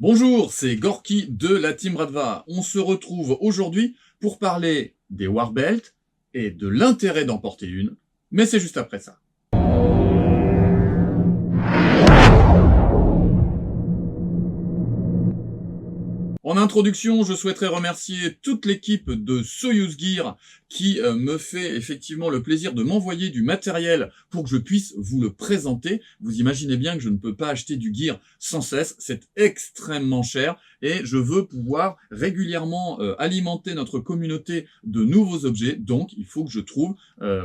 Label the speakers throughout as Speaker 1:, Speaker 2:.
Speaker 1: Bonjour, c'est Gorky de la Team Radva. On se retrouve aujourd'hui pour parler des Warbelts et de l'intérêt d'en porter une, mais c'est juste après ça. En introduction, je souhaiterais remercier toute l'équipe de Soyuz Gear qui me fait effectivement le plaisir de m'envoyer du matériel pour que je puisse vous le présenter. Vous imaginez bien que je ne peux pas acheter du gear sans cesse, c'est extrêmement cher et je veux pouvoir régulièrement alimenter notre communauté de nouveaux objets. Donc, il faut que je trouve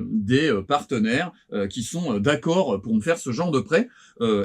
Speaker 1: des partenaires qui sont d'accord pour me faire ce genre de prêt.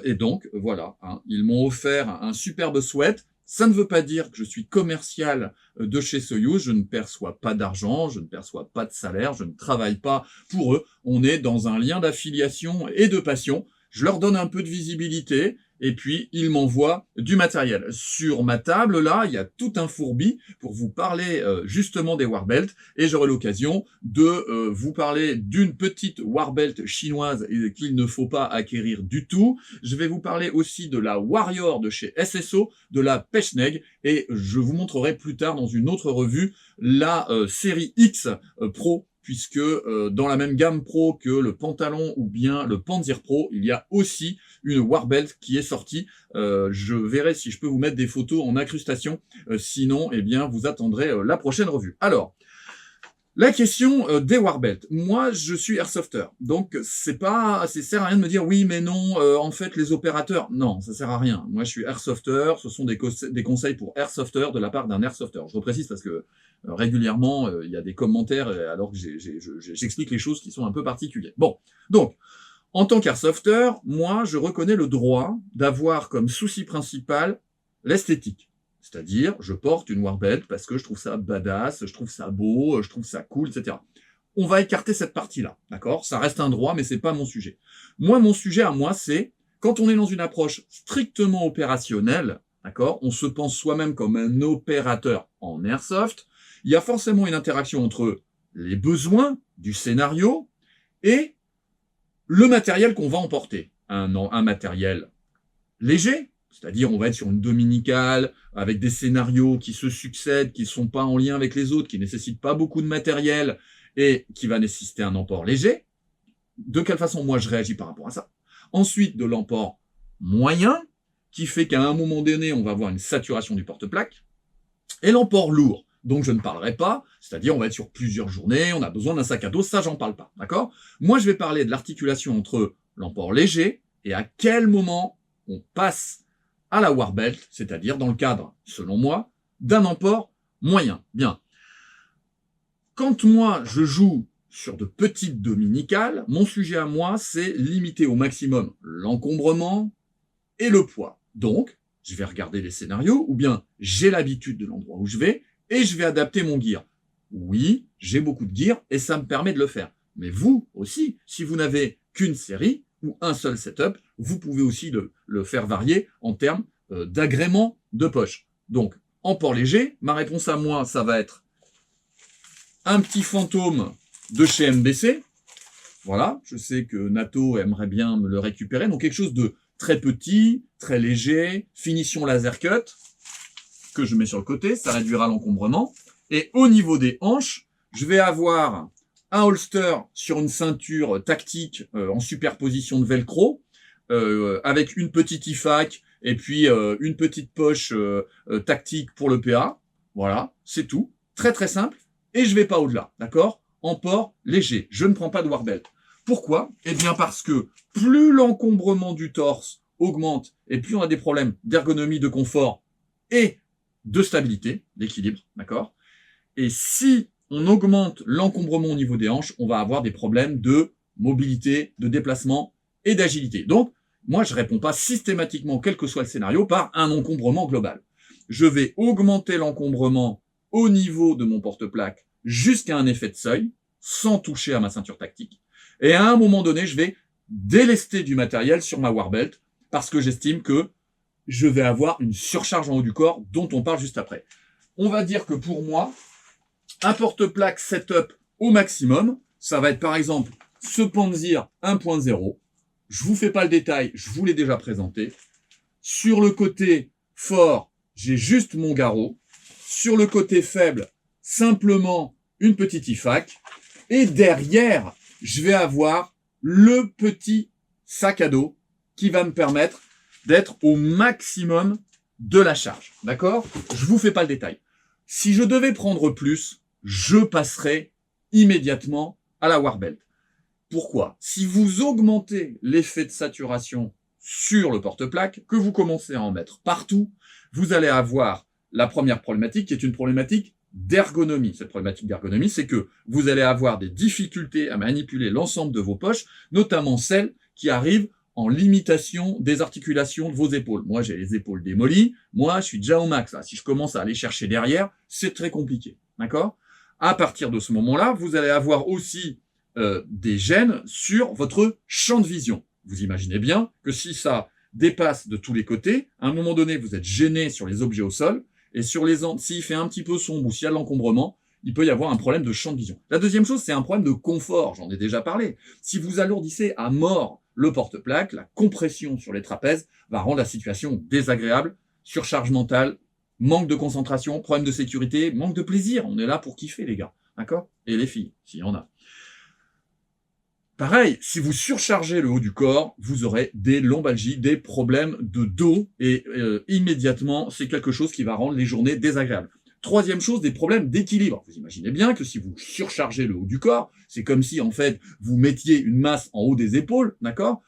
Speaker 1: Et donc, voilà, hein, ils m'ont offert un superbe sweat. Ça ne veut pas dire que je suis commercial de chez Soyuz, je ne perçois pas d'argent, je ne perçois pas de salaire, je ne travaille pas pour eux. On est dans un lien d'affiliation et de passion. Je leur donne un peu de visibilité et puis ils m'envoient du matériel. Sur ma table, là, il y a tout un fourbi pour vous parler justement des Warbelts et j'aurai l'occasion de vous parler d'une petite Warbelt chinoise qu'il ne faut pas acquérir du tout. Je vais vous parler aussi de la Warrior de chez SSO, de la Pechneg et je vous montrerai plus tard dans une autre revue la série X Pro, puisque dans la même gamme Pro que le pantalon ou bien le Panzer Pro, il y a aussi une Warbelt qui est sortie. Je verrai si je peux vous mettre des photos en incrustation. Sinon, eh bien, vous attendrez la prochaine revue. Alors, la question des Warbelts. Moi, je suis airsofter, donc ça sert à rien de me dire oui, mais non. En fait, les opérateurs, non, ça sert à rien. Moi, je suis airsofter. Ce sont des conseils pour airsofter de la part d'un airsofter. Je reprécise parce que régulièrement, il y a des commentaires alors que j'explique les choses qui sont un peu particulières. Bon, donc. En tant qu'airsofter, moi, je reconnais le droit d'avoir comme souci principal l'esthétique. C'est-à-dire, je porte une Warbelt parce que je trouve ça badass, je trouve ça beau, je trouve ça cool, etc. On va écarter cette partie-là, d'accord? Ça reste un droit, mais c'est pas mon sujet. Moi, mon sujet à moi, c'est quand on est dans une approche strictement opérationnelle, d'accord? On se pense soi-même comme un opérateur en airsoft. Il y a forcément une interaction entre les besoins du scénario et le matériel qu'on va emporter. Un matériel léger, c'est-à-dire on va être sur une dominicale, avec des scénarios qui se succèdent, qui ne sont pas en lien avec les autres, qui ne nécessitent pas beaucoup de matériel, et qui va nécessiter un emport léger. De quelle façon moi je réagis par rapport à ça? Ensuite, de l'emport moyen, qui fait qu'à un moment donné, on va avoir une saturation du porte-plaque, et l'emport lourd, donc je ne parlerai pas, c'est-à-dire on va être sur plusieurs journées, on a besoin d'un sac à dos, ça j'en parle pas, d'accord? Moi je vais parler de l'articulation entre l'emport léger et à quel moment on passe à la Warbelt, c'est-à-dire dans le cadre, selon moi, d'un emport moyen. Bien. Quand moi je joue sur de petites dominicales, mon sujet à moi c'est limiter au maximum l'encombrement et le poids. Donc, je vais regarder les scénarios, ou bien j'ai l'habitude de l'endroit où je vais, et je vais adapter mon gear. Oui, j'ai beaucoup de gear, et ça me permet de le faire. Mais vous aussi, si vous n'avez qu'une série, ou un seul setup, vous pouvez aussi le faire varier en termes d'agrément de poche. Donc, en port léger, ma réponse à moi, ça va être un petit fantôme de chez MBC. Voilà, je sais que Nato aimerait bien me le récupérer, donc quelque chose de très petit, très léger, finition laser cut, que je mets sur le côté, ça réduira l'encombrement. Et au niveau des hanches, je vais avoir un holster sur une ceinture tactique en superposition de velcro, avec une petite IFAK et puis une petite poche tactique pour le PA. Voilà, c'est tout. Très très simple. Et je vais pas au-delà, d'accord? En port léger. Je ne prends pas de Warbelt. Pourquoi? Eh bien parce que plus l'encombrement du torse augmente et plus on a des problèmes d'ergonomie, de confort et de stabilité, d'équilibre, d'accord? Et si on augmente l'encombrement au niveau des hanches, on va avoir des problèmes de mobilité, de déplacement et d'agilité. Donc, moi, je réponds pas systématiquement, quel que soit le scénario, par un encombrement global. Je vais augmenter l'encombrement au niveau de mon porte-plaque jusqu'à un effet de seuil, sans toucher à ma ceinture tactique. Et à un moment donné, je vais délester du matériel sur ma Warbelt parce que j'estime que je vais avoir une surcharge en haut du corps dont on parle juste après. On va dire que pour moi, un porte-plaque setup au maximum, ça va être par exemple ce Panzer 1.0. Je vous fais pas le détail, je vous l'ai déjà présenté. Sur le côté fort, j'ai juste mon garrot. Sur le côté faible, simplement une petite IFAK. Et derrière, je vais avoir le petit sac à dos qui va me permettre d'être au maximum de la charge. D'accord? Je vous fais pas le détail. Si je devais prendre plus, je passerais immédiatement à la Warbelt. Pourquoi? Si vous augmentez l'effet de saturation sur le porte-plaque, que vous commencez à en mettre partout, vous allez avoir la première problématique qui est une problématique d'ergonomie. Cette problématique d'ergonomie, c'est que vous allez avoir des difficultés à manipuler l'ensemble de vos poches, notamment celles qui arrivent en limitation des articulations de vos épaules. Moi, j'ai les épaules démolies. Moi, je suis déjà au max. Là. Si je commence à aller chercher derrière, c'est très compliqué. D'accord? À partir de ce moment-là, vous allez avoir aussi des gênes sur votre champ de vision. Vous imaginez bien que si ça dépasse de tous les côtés, à un moment donné, vous êtes gêné sur les objets au sol, et sur les s'il fait un petit peu sombre ou s'il y a de l'encombrement, il peut y avoir un problème de champ de vision. La deuxième chose, c'est un problème de confort, j'en ai déjà parlé. Si vous alourdissez à mort le porte-plaque, la compression sur les trapèzes va rendre la situation désagréable, surcharge mentale, manque de concentration, problème de sécurité, manque de plaisir. On est là pour kiffer, les gars, d'accord? Et les filles, s'il y en a. Pareil, si vous surchargez le haut du corps, vous aurez des lombalgies, des problèmes de dos, et immédiatement, c'est quelque chose qui va rendre les journées désagréables. Troisième chose, des problèmes d'équilibre. Vous imaginez bien que si vous surchargez le haut du corps, c'est comme si, en fait, vous mettiez une masse en haut des épaules, d'accord?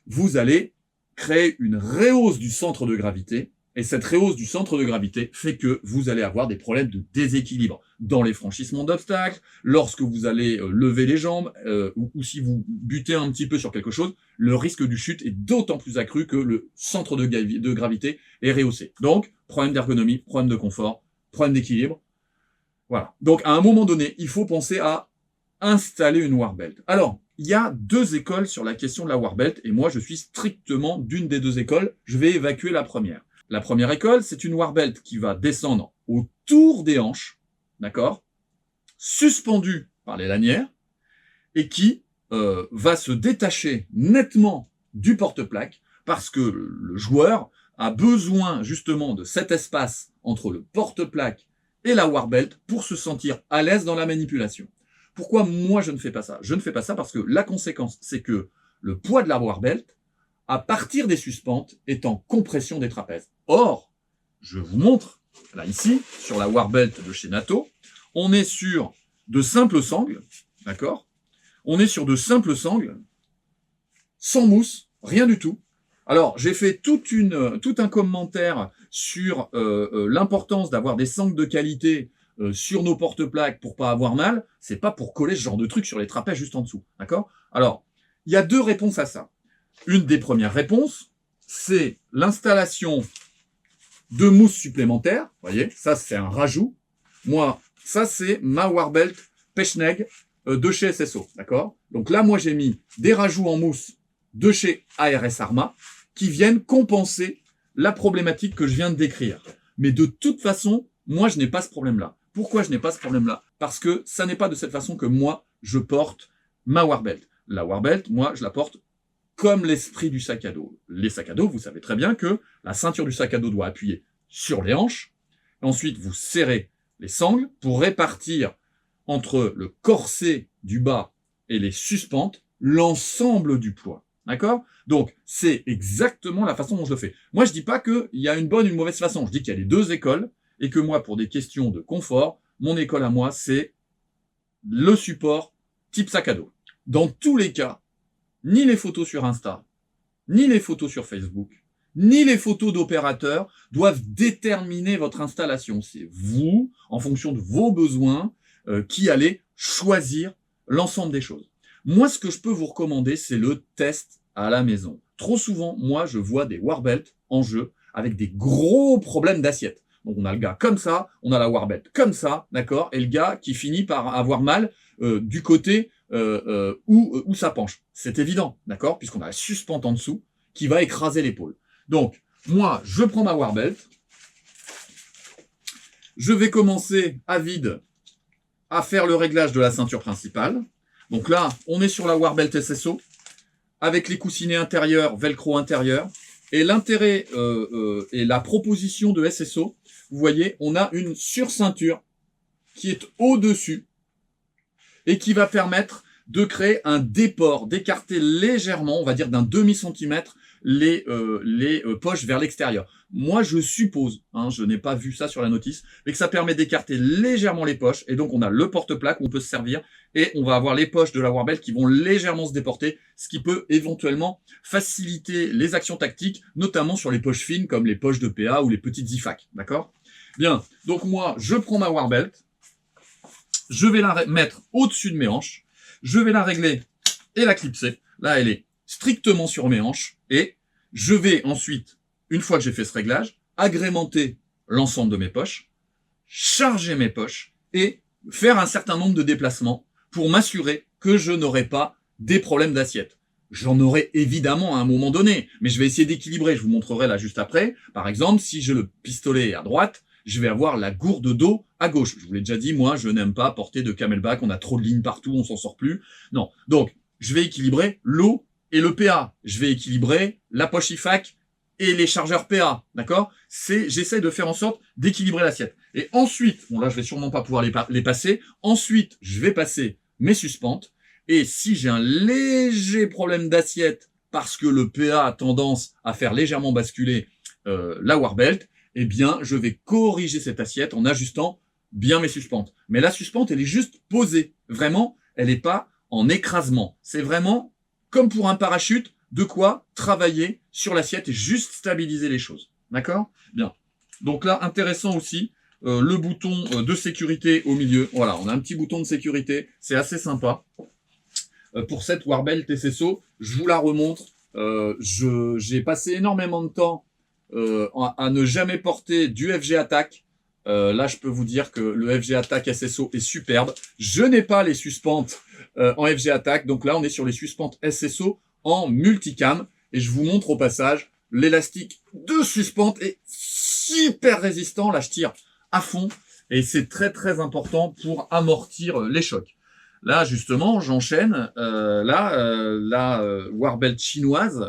Speaker 1: Vous allez créer une rehausse du centre de gravité, et cette rehausse du centre de gravité fait que vous allez avoir des problèmes de déséquilibre dans les franchissements d'obstacles, lorsque vous allez lever les jambes, ou si vous butez un petit peu sur quelque chose, le risque du chute est d'autant plus accru que le centre de gravité est rehaussé. Donc, problème d'ergonomie, problème de confort, problème d'équilibre. Voilà. Donc, à un moment donné, il faut penser à installer une Warbelt. Alors, il y a deux écoles sur la question de la Warbelt, et moi, je suis strictement d'une des deux écoles. Je vais évacuer la première. La première école, c'est une Warbelt qui va descendre autour des hanches, d'accord, suspendue par les lanières, et qui va se détacher nettement du porte-plaque, parce que le joueur a besoin justement de cet espace entre le porte-plaque et la Warbelt pour se sentir à l'aise dans la manipulation. Pourquoi moi je ne fais pas ça? Je ne fais pas ça parce que la conséquence, c'est que le poids de la Warbelt, à partir des suspentes, est en compression des trapèzes. Or, je vous montre, là ici, sur la Warbelt de chez Nato, on est sur de simples sangles, d'accord? On est sur de simples sangles, sans mousse, rien du tout. Alors, j'ai fait tout un commentaire sur l'importance d'avoir des sangles de qualité sur nos porte-plaques pour pas avoir mal. C'est pas pour coller ce genre de truc sur les trapèzes juste en dessous, d'accord? Alors, il y a deux réponses à ça. Une des premières réponses, c'est l'installation de mousse supplémentaire. Vous voyez, ça c'est un rajout. Moi, ça c'est ma Warbelt Pechneg de chez SSO, d'accord? Donc là, moi j'ai mis des rajouts en mousse de chez ARS Arma qui viennent compenser la problématique que je viens de décrire. Mais de toute façon, moi je n'ai pas ce problème-là. Pourquoi je n'ai pas ce problème-là? Parce que ça n'est pas de cette façon que moi je porte ma Warbelt. La Warbelt, moi je la porte comme l'esprit du sac à dos. Les sacs à dos, vous savez très bien que la ceinture du sac à dos doit appuyer sur les hanches. Ensuite, vous serrez les sangles pour répartir entre le corset du bas et les suspentes l'ensemble du poids. D'accord? Donc, c'est exactement la façon dont je le fais. Moi, je dis pas qu'il y a une bonne ou une mauvaise façon. Je dis qu'il y a les deux écoles et que moi, pour des questions de confort, mon école à moi, c'est le support type sac à dos. Dans tous les cas, ni les photos sur Insta, ni les photos sur Facebook, ni les photos d'opérateurs doivent déterminer votre installation. C'est vous, en fonction de vos besoins, qui allez choisir l'ensemble des choses. Moi, ce que je peux vous recommander, c'est le test à la maison. Trop souvent, moi, je vois des Warbelt en jeu avec des gros problèmes d'assiette. Donc, on a le gars comme ça, on a la Warbelt comme ça, d'accord, et le gars qui finit par avoir mal du côté où ça penche. C'est évident, d'accord, puisqu'on a la suspente en dessous qui va écraser l'épaule. Donc, moi, je prends ma Warbelt. Je vais commencer à vide à faire le réglage de la ceinture principale. Donc là, on est sur la Warbelt SSO avec les coussinets intérieurs, velcro intérieur. Et l'intérêt et la proposition de SSO, vous voyez, on a une surceinture qui est au-dessus et qui va permettre de créer un déport, d'écarter légèrement, on va dire d'un demi-centimètre, les poches vers l'extérieur. Moi, je suppose, je n'ai pas vu ça sur la notice, mais que ça permet d'écarter légèrement les poches, et donc on a le porte-plaque où on peut se servir, et on va avoir les poches de la Warbelt qui vont légèrement se déporter, ce qui peut éventuellement faciliter les actions tactiques, notamment sur les poches fines, comme les poches de PA ou les petites IFAC, d'accord? Bien, donc moi, je prends ma Warbelt, je vais la mettre au-dessus de mes hanches, je vais la régler et la clipser. Là, elle est strictement sur mes hanches. Et je vais ensuite, une fois que j'ai fait ce réglage, agrémenter l'ensemble de mes poches, charger mes poches et faire un certain nombre de déplacements pour m'assurer que je n'aurai pas des problèmes d'assiette. J'en aurai évidemment à un moment donné, mais je vais essayer d'équilibrer. Je vous montrerai là juste après. Par exemple, si j'ai le pistolet à droite, je vais avoir la gourde d'eau à gauche. Je vous l'ai déjà dit, moi, je n'aime pas porter de camelback, on a trop de lignes partout, on s'en sort plus. Non. Donc, je vais équilibrer l'eau et le PA. Je vais équilibrer la poche IFAC et les chargeurs PA. D'accord? J'essaie de faire en sorte d'équilibrer l'assiette. Et ensuite, bon là, je vais sûrement pas pouvoir les passer. Ensuite, je vais passer mes suspentes. Et si j'ai un léger problème d'assiette parce que le PA a tendance à faire légèrement basculer la Warbelt, eh bien, je vais corriger cette assiette en ajustant bien mes suspentes. Mais la suspente, elle est juste posée. Vraiment, elle n'est pas en écrasement. C'est vraiment, comme pour un parachute, de quoi travailler sur l'assiette et juste stabiliser les choses. D'accord? Bien. Donc là, intéressant aussi, le bouton de sécurité au milieu. Voilà, on a un petit bouton de sécurité. C'est assez sympa. Pour cette Warbelt SSO, je vous la remontre. J'ai passé énormément de temps à ne jamais porter du FG Attack. Là, je peux vous dire que le FG Attack SSO est superbe. Je n'ai pas les suspentes en FG Attack. Donc là, on est sur les suspentes SSO en multicam. Et je vous montre au passage, l'élastique de suspente est super résistant. Là, je tire à fond. Et c'est très, très important pour amortir les chocs. Là, justement, j'enchaîne. La Warbelt chinoise.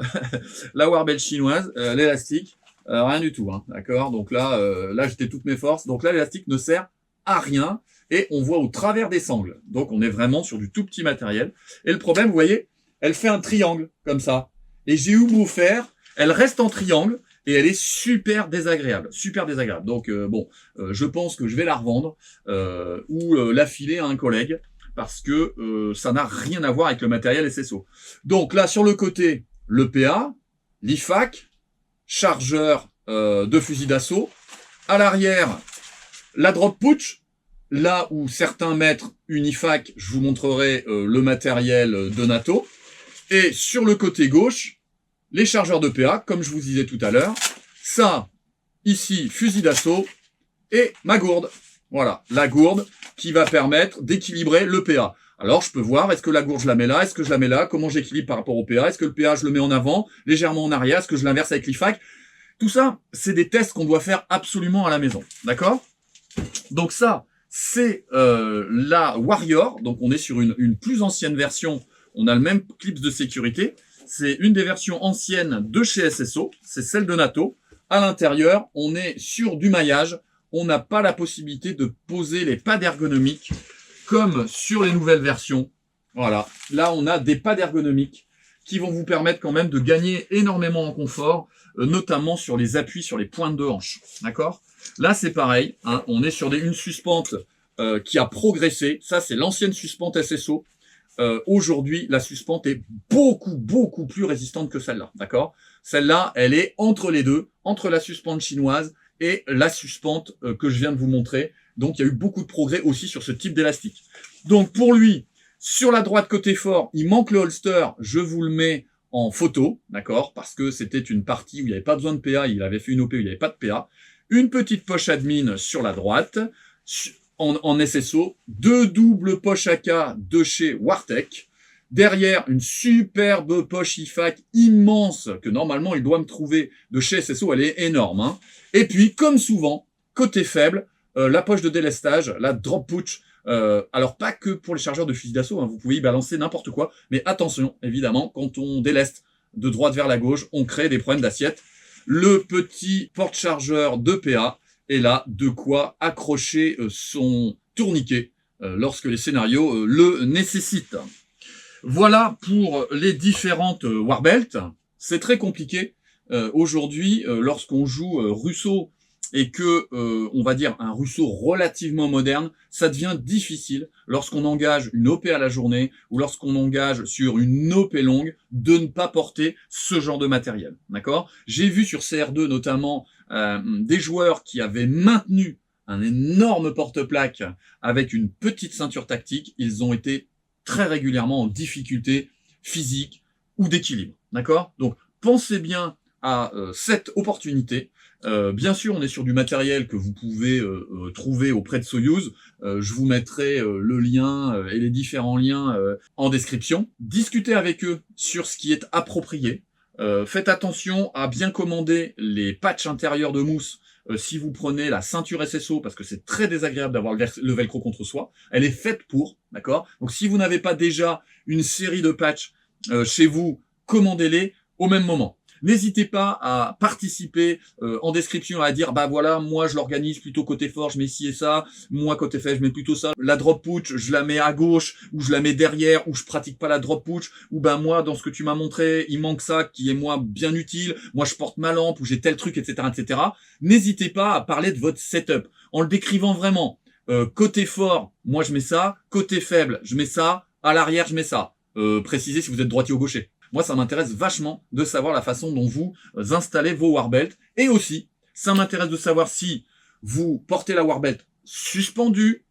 Speaker 1: La Warbelt chinoise, l'élastique. Rien du tout, d'accord. Donc là, j'étais toutes mes forces. Donc là, l'élastique ne sert à rien et on voit au travers des sangles. Donc on est vraiment sur du tout petit matériel. Et le problème, vous voyez, elle fait un triangle comme ça. Et j'ai eu beau faire, elle reste en triangle et elle est super désagréable, super désagréable. Donc je pense que je vais la revendre ou la filer à un collègue parce que ça n'a rien à voir avec le matériel SSO. Donc là, sur le côté, le PA, l'IFAC, chargeur de fusil d'assaut. À l'arrière, la drop pouch. Là où certains mettent une IFAC, je vous montrerai le matériel de NATO. Et sur le côté gauche, les chargeurs de PA, comme je vous disais tout à l'heure. Ça, ici, fusil d'assaut. Et ma gourde. Voilà, la gourde qui va permettre d'équilibrer le PA. Alors, je peux voir, est-ce que la gourde, je la mets là? Est-ce que je la mets là? Comment j'équilibre par rapport au PA? Est-ce que le PA, je le mets en avant, légèrement en arrière? Est-ce que je l'inverse avec l'IFAC? Tout ça, c'est des tests qu'on doit faire absolument à la maison. D'accord? Donc ça, c'est la Warrior. Donc, on est sur une plus ancienne version. On a le même clip de sécurité. C'est une des versions anciennes de chez SSO. C'est celle de NATO. À l'intérieur, on est sur du maillage. On n'a pas la possibilité de poser les pads ergonomiques comme sur les nouvelles versions. Voilà. Là, on a des pads ergonomiques qui vont vous permettre quand même de gagner énormément en confort, notamment sur les appuis, sur les pointes de hanche. D'accord? Là, c'est pareil. On est sur une suspente qui a progressé. Ça, c'est l'ancienne suspente SSO. Aujourd'hui, la suspente est beaucoup plus résistante que celle-là. D'accord? Celle-là, elle est entre les deux, entre la suspente chinoise et la suspente que je viens de vous montrer. Donc, il y a eu beaucoup de progrès aussi sur ce type d'élastique. Donc, pour lui, sur la droite côté fort, il manque le holster. Je vous le mets en photo, d'accord? Parce que c'était une partie où il n'y avait pas besoin de PA. Il avait fait une OP où il n'y avait pas de PA. Une petite poche admin sur la droite, en SSO. Deux doubles poches AK de chez Wartech. Derrière, une superbe poche IFAC immense que normalement il doit me trouver de chez SSO. Elle est énorme. Et puis, comme souvent, côté faible, la poche de délestage, la drop pouch. Alors pas que pour les chargeurs de fusil d'assaut, vous pouvez y balancer n'importe quoi, mais attention, évidemment, quand on déleste de droite vers la gauche, on crée des problèmes d'assiette. Le petit porte-chargeur de PA est là, de quoi accrocher son tourniquet lorsque les scénarios le nécessitent. Voilà pour les différentes Warbelt. C'est très compliqué aujourd'hui lorsqu'on joue Russo et que, on va dire, un Russo relativement moderne, ça devient difficile lorsqu'on engage une OP à la journée ou lorsqu'on engage sur une OP longue de ne pas porter ce genre de matériel. D'accord ? J'ai vu sur CR2 notamment des joueurs qui avaient maintenu un énorme porte-plaque avec une petite ceinture tactique. Ils ont été très régulièrement en difficulté physique ou d'équilibre. D'accord ? Donc, pensez bien à cette opportunité. Bien sûr, on est sur du matériel que vous pouvez trouver auprès de Soyuz. Je vous mettrai le lien et les différents liens en description. Discutez avec eux sur ce qui est approprié. Faites attention à bien commander les patchs intérieurs de mousse si vous prenez la ceinture SSO, parce que c'est très désagréable d'avoir le velcro contre soi. Elle est faite pour, d'accord ? Donc si vous n'avez pas déjà une série de patchs chez vous, commandez-les au même moment. N'hésitez pas à participer en description, à dire bah voilà, moi je l'organise plutôt côté fort, je mets ci et ça, moi côté faible je mets plutôt ça, la drop putsch je la mets à gauche ou je la mets derrière, ou je pratique pas la drop putsch, ou ben moi dans ce que tu m'as montré il manque ça qui est moi bien utile, moi je porte ma lampe ou j'ai tel truc, etc., etc. N'hésitez pas à parler de votre setup en le décrivant vraiment. Côté fort, moi je mets ça, côté faible je mets ça, à l'arrière je mets ça. Précisez si vous êtes droitier ou gaucher. Moi, ça m'intéresse vachement de savoir la façon dont vous installez vos Warbelt. Et aussi, ça m'intéresse de savoir si vous portez la Warbelt suspendue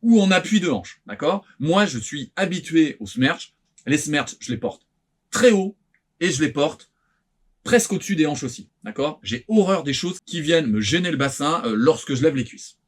Speaker 1: ou en appui de hanche. D'accord ? Moi, je suis habitué aux Smerch. Les Smerch, je les porte très haut et je les porte presque au-dessus des hanches aussi. D'accord ? J'ai horreur des choses qui viennent me gêner le bassin lorsque je lève les cuisses.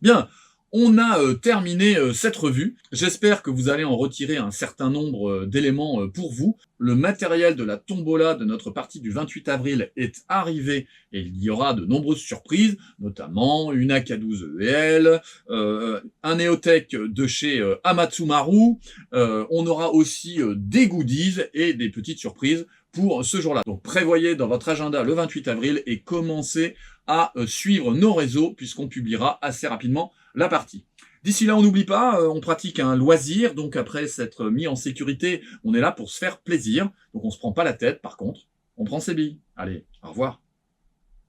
Speaker 1: Bien. On a terminé cette revue. J'espère que vous allez en retirer un certain nombre d'éléments pour vous. Le matériel de la tombola de notre partie du 28 avril est arrivé et il y aura de nombreuses surprises, notamment une AK-12EL, un EOTech de chez Amatsumaru. On aura aussi des goodies et des petites surprises pour ce jour-là. Donc prévoyez dans votre agenda le 28 avril et commencez à suivre nos réseaux puisqu'on publiera assez rapidement la partie. D'ici là, on n'oublie pas, on pratique un loisir, donc après s'être mis en sécurité, on est là pour se faire plaisir. Donc on se prend pas la tête, par contre, on prend ses billes. Allez, au revoir.